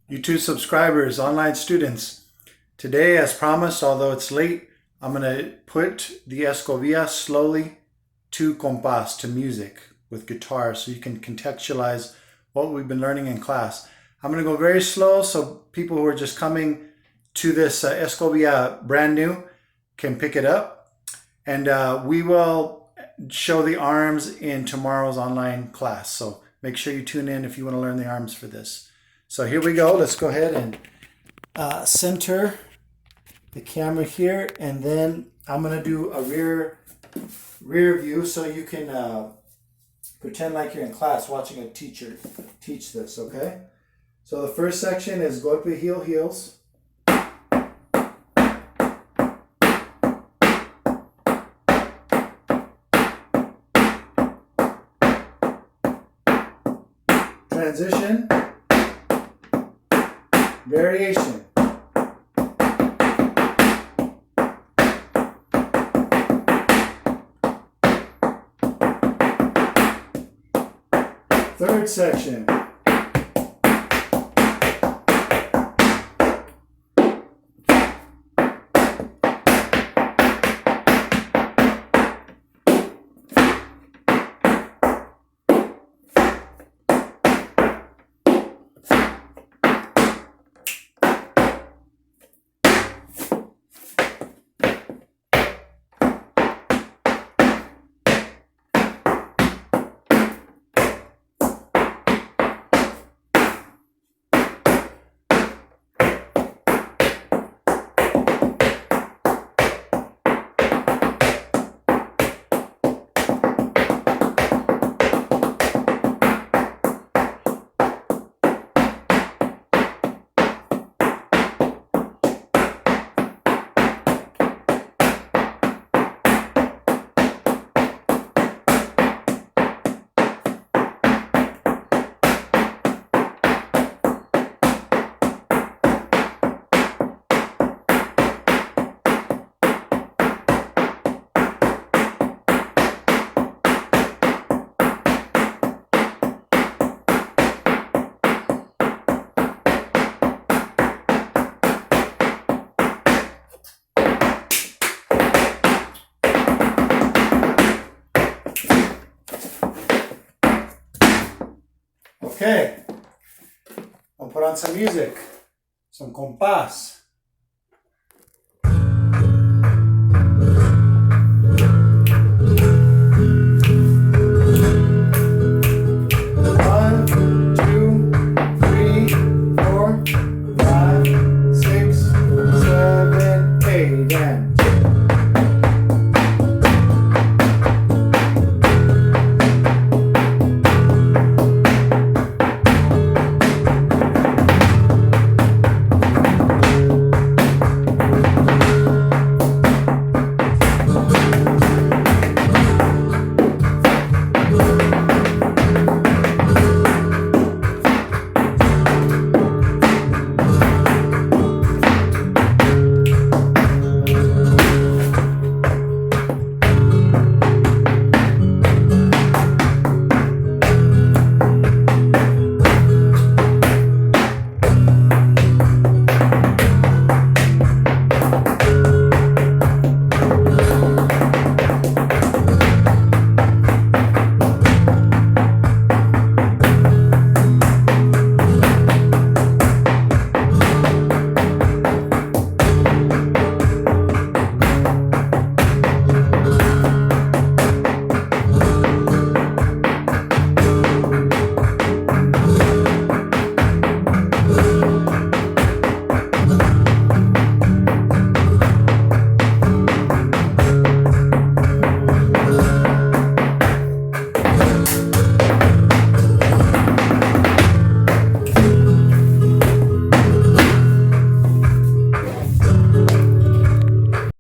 YouTube subscribers, online students. Today, as promised, although it's late, I'm going to put the escobilla slowly to compás, to music with guitar, so you can contextualize what we've been learning in class. I'm going to go very slow so people who are just coming to this escobilla brand new can pick it up. And we will show the arms in tomorrow's online class. So make sure you tune in if you want to learn the arms for this. So here we go. Let's go ahead and center the camera here, and then I'm going to do a rear view so you can pretend like you're in class watching a teacher teach this, okay? So the first section is golpe, heel, heels. Transition. Variation. Third section. Okay, I'll put on some music, some compás.